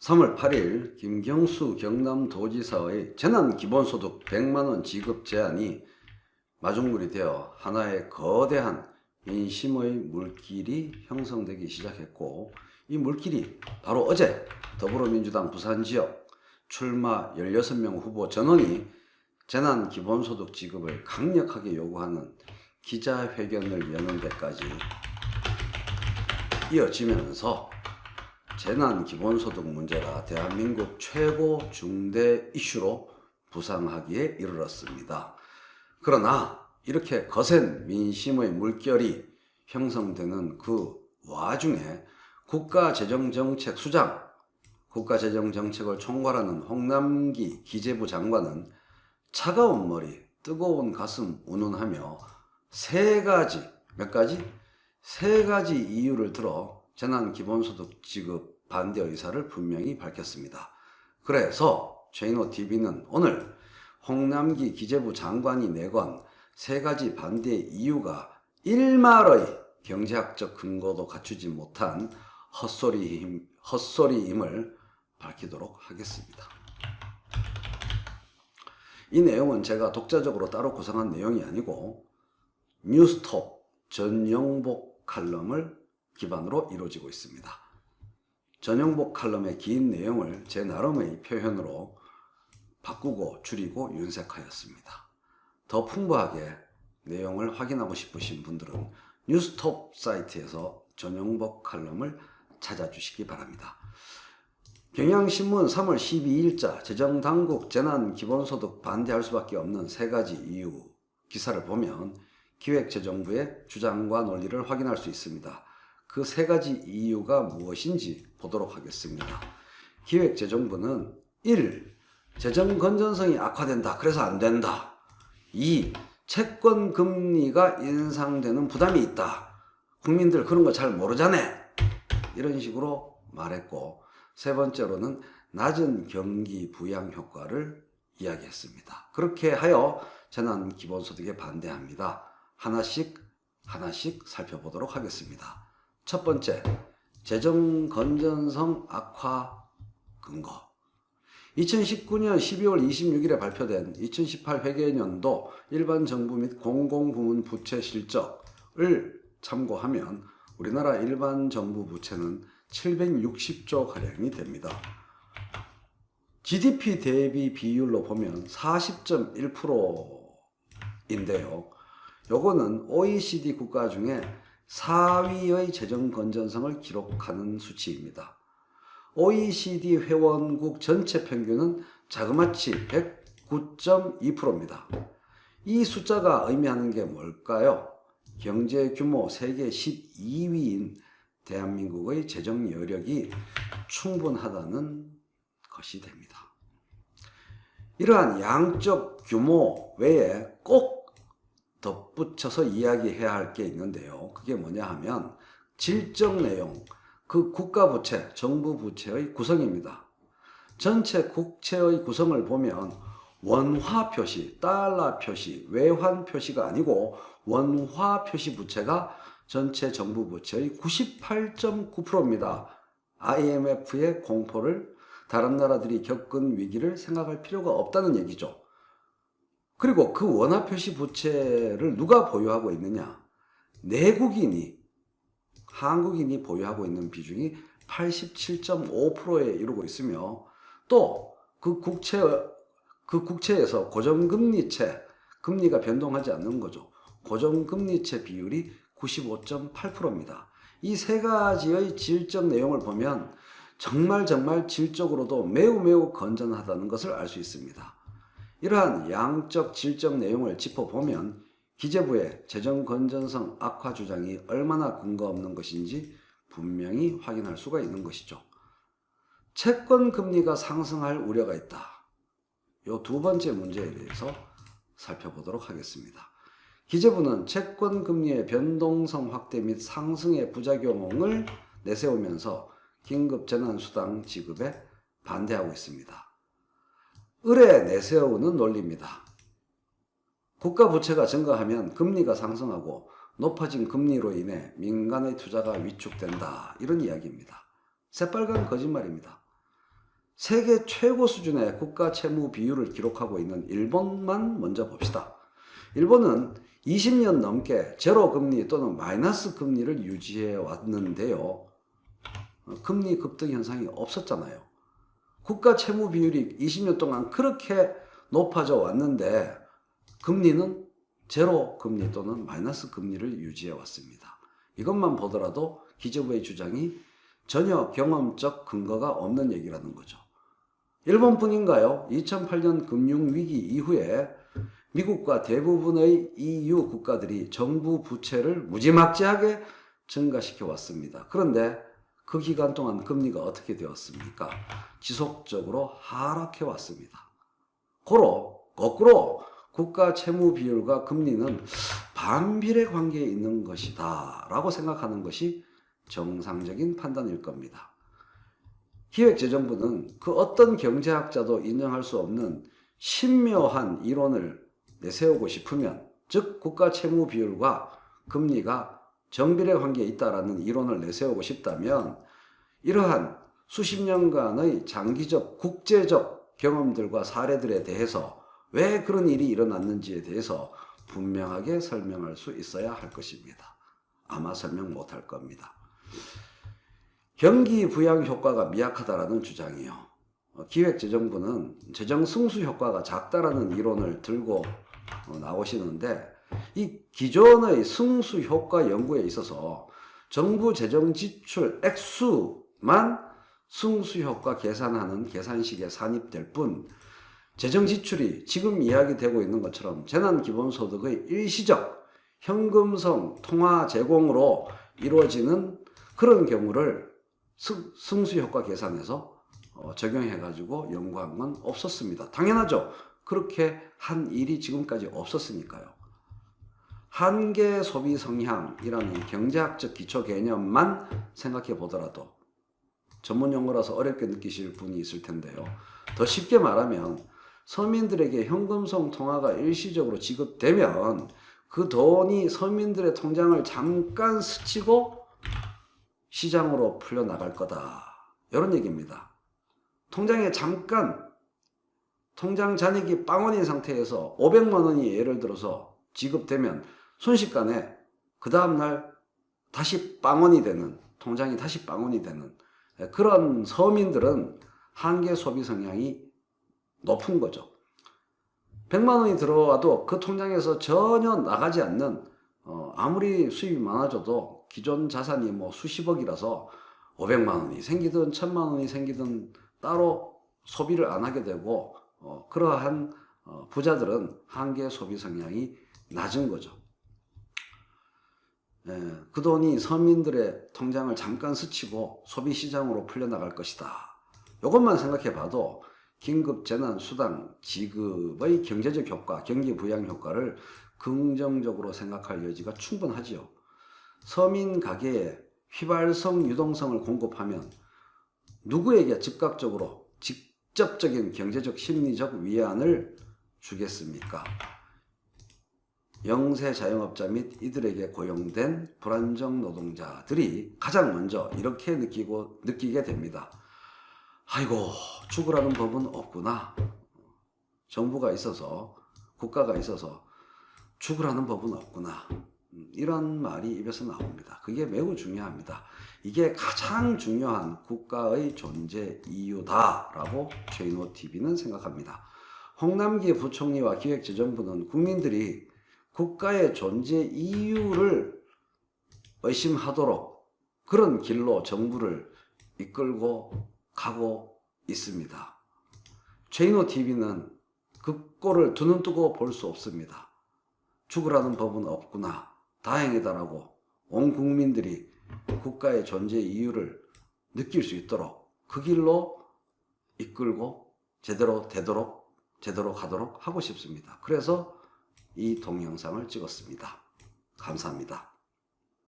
3월 8일 김경수 경남도지사의 재난기본소득 100만원 지급 제안이 마중물이 되어 하나의 거대한 민심의 물길이 형성되기 시작했고, 이 물길이 바로 어제 더불어민주당 부산지역 출마 16명 후보 전원이 재난기본소득 지급을 강력하게 요구하는 기자회견을 여는 데까지 이어지면서 재난기본소득 문제가 대한민국 최고 중대 이슈로 부상하기에 이르렀습니다. 그러나 이렇게 거센 민심의 물결이 형성되는 그 와중에 국가재정정책을 총괄하는 홍남기 기재부 장관은 차가운 머리, 뜨거운 가슴 운운하며 세 가지 이유를 들어 재난기본소득 지급 반대 의사를 분명히 밝혔습니다. 그래서 최인호TV는 오늘 홍남기 기재부 장관이 내건 세 가지 반대 이유가 일말의 경제학적 근거도 갖추지 못한 헛소리임을 밝히도록 하겠습니다. 이 내용은 제가 독자적으로 따로 구성한 내용이 아니고 뉴스톱 전영복 칼럼을 기반으로 이루어지고 있습니다. 전영복 칼럼의 긴 내용을 제 나름의 표현으로 바꾸고 줄이고 윤색하였습니다. 더 풍부하게 내용을 확인하고 싶으신 분들은 뉴스톱 사이트에서 전영복 칼럼을 찾아주시기 바랍니다. 경향신문 3월 12일자 재정당국 재난기본소득 반대할 수밖에 없는 세 가지 이유 기사를 보면 기획재정부의 주장과 논리를 확인할 수 있습니다. 그 세 가지 이유가 무엇인지 보도록 하겠습니다. 기획재정부는 1. 재정 건전성이 악화된다. 그래서 안 된다. 2. 채권 금리가 인상되는 부담이 있다. 국민들 그런 거 잘 모르잖아. 이런 식으로 말했고, 세 번째로는 낮은 경기 부양 효과를 이야기했습니다. 그렇게 하여 재난기본소득에 반대합니다. 하나씩 살펴보도록 하겠습니다. 첫 번째, 재정 건전성 악화 근거. 2019년 12월 26일에 발표된 2018 회계연도 일반 정부 및 공공부문 부채 실적을 참고하면 우리나라 일반 정부 부채는 760조 가량이 됩니다. GDP 대비 비율로 보면 40.1%인데요. 요거는 OECD 국가 중에 4위의 재정 건전성을 기록하는 수치입니다. OECD 회원국 전체 평균은 자그마치 109.2%입니다. 이 숫자가 의미하는 게 뭘까요? 경제 규모 세계 12위인 대한민국의 재정 여력이 충분하다는 것이 됩니다. 이러한 양적 규모 외에 꼭 덧붙여서 이야기해야 할 게 있는데요. 그게 뭐냐 하면 질적 내용, 그 국가부채, 정부부채의 구성입니다. 전체 국채의 구성을 보면 원화 표시, 달러 표시, 외환 표시가 아니고 원화 표시 부채가 전체 정부 부채의 98.9%입니다. IMF의 공포를, 다른 나라들이 겪은 위기를 생각할 필요가 없다는 얘기죠. 그리고 그 원화 표시 부채를 누가 보유하고 있느냐? 내국인이, 한국인이 보유하고 있는 비중이 87.5%에 이르고 있으며, 또 그 국채에서 고정금리채, 금리가 변동하지 않는 거죠. 고정금리채 비율이 95.8%입니다. 이 세 가지의 질적 내용을 보면 정말 질적으로도 매우 건전하다는 것을 알 수 있습니다. 이러한 양적 질적 내용을 짚어보면 기재부의 재정 건전성 악화 주장이 얼마나 근거 없는 것인지 분명히 확인할 수가 있는 것이죠. 채권 금리가 상승할 우려가 있다. 이 두 번째 문제에 대해서 살펴보도록 하겠습니다. 기재부는 채권 금리의 변동성 확대 및 상승의 부작용을 내세우면서 긴급 재난수당 지급에 반대하고 있습니다. 을에 내세우는 논리입니다. 국가 부채가 증가하면 금리가 상승하고 높아진 금리로 인해 민간의 투자가 위축된다. 이런 이야기입니다. 새빨간 거짓말입니다. 세계 최고 수준의 국가 채무 비율을 기록하고 있는 일본만 먼저 봅시다. 일본은 20년 넘게 제로 금리 또는 마이너스 금리를 유지해 왔는데요. 금리 급등 현상이 없었잖아요. 국가 채무 비율이 20년 동안 그렇게 높아져 왔는데 금리는 제로 금리 또는 마이너스 금리를 유지해 왔습니다. 이것만 보더라도 기재부의 주장이 전혀 경험적 근거가 없는 얘기라는 거죠. 일본뿐인가요? 2008년 금융위기 이후에 미국과 대부분의 EU 국가들이 정부 부채를 무지막지하게 증가시켜 왔습니다. 그런데 그 기간 동안 금리가 어떻게 되었습니까? 지속적으로 하락해 왔습니다. 거꾸로 국가 채무 비율과 금리는 반비례 관계에 있는 것이다 라고 생각하는 것이 정상적인 판단일 겁니다. 기획재정부는 그 어떤 경제학자도 인정할 수 없는 신묘한 이론을 내세우고 싶으면, 즉 국가 채무 비율과 금리가 정비례 관계에 있다라는 이론을 내세우고 싶다면 이러한 수십 년간의 장기적 국제적 경험들과 사례들에 대해서 왜 그런 일이 일어났는지에 대해서 분명하게 설명할 수 있어야 할 것입니다. 아마 설명 못할 겁니다. 경기 부양 효과가 미약하다라는 주장이요. 기획재정부는 재정 승수 효과가 작다라는 이론을 들고 나오시는데, 이 기존의 승수 효과 연구에 있어서 정부 재정 지출 액수만 승수 효과 계산하는 계산식에 산입될 뿐, 재정 지출이 지금 이야기되고 있는 것처럼 재난기본소득의 일시적 현금성 통화 제공으로 이루어지는 그런 경우를 승수효과 계산해서 적용해가지고 연구한 건 없었습니다. 당연하죠. 그렇게 한 일이 지금까지 없었으니까요. 한계 소비 성향이라는 경제학적 기초 개념만 생각해 보더라도, 전문 용어라서 어렵게 느끼실 분이 있을 텐데요. 더 쉽게 말하면 서민들에게 현금성 통화가 일시적으로 지급되면 그 돈이 서민들의 통장을 잠깐 스치고 시장으로 풀려나갈 거다, 이런 얘기입니다. 통장에 잠깐 통장 잔액이 빵원인 상태에서 500만 원이 예를 들어서 지급되면 순식간에 그 다음날 다시 빵원이 되는, 통장이 다시 빵원이 되는 그런 서민들은 한계 소비 성향이 높은 거죠. 100만 원이 들어와도 그 통장에서 전혀 나가지 않는, 아무리 수입이 많아져도 기존 자산이 뭐 수십억이라서 500만 원이 생기든 1000만 원이 생기든 따로 소비를 안 하게 되고, 그러한 부자들은 한계 소비 성향이 낮은 거죠. 그 돈이 서민들의 통장을 잠깐 스치고 소비시장으로 풀려나갈 것이다. 이것만 생각해 봐도 긴급재난수당 지급의 경제적 효과, 경기부양 효과를 긍정적으로 생각할 여지가 충분하지요. 서민 가계에 휘발성 유동성을 공급하면 누구에게 즉각적으로 직접적인 경제적 심리적 위안을 주겠습니까? 영세 자영업자 및 이들에게 고용된 불안정 노동자들이 가장 먼저 이렇게 느끼게 됩니다. 아이고, 죽으라는 법은 없구나. 정부가 있어서, 국가가 있어서 죽으라는 법은 없구나. 이런 말이 입에서 나옵니다. 그게 매우 중요합니다. 이게 가장 중요한 국가의 존재 이유다라고 최인호TV는 생각합니다. 홍남기 부총리와 기획재정부는 국민들이 국가의 존재 이유를 의심하도록 그런 길로 정부를 이끌고 가고 있습니다. 최인호TV는 그 꼴을 두 눈 뜨고 볼 수 없습니다. 죽으라는 법은 없구나, 다행이다라고 온 국민들이 국가의 존재 이유를 느낄 수 있도록 그 길로 이끌고 제대로 가도록 하고 싶습니다. 그래서 이 동영상을 찍었습니다. 감사합니다.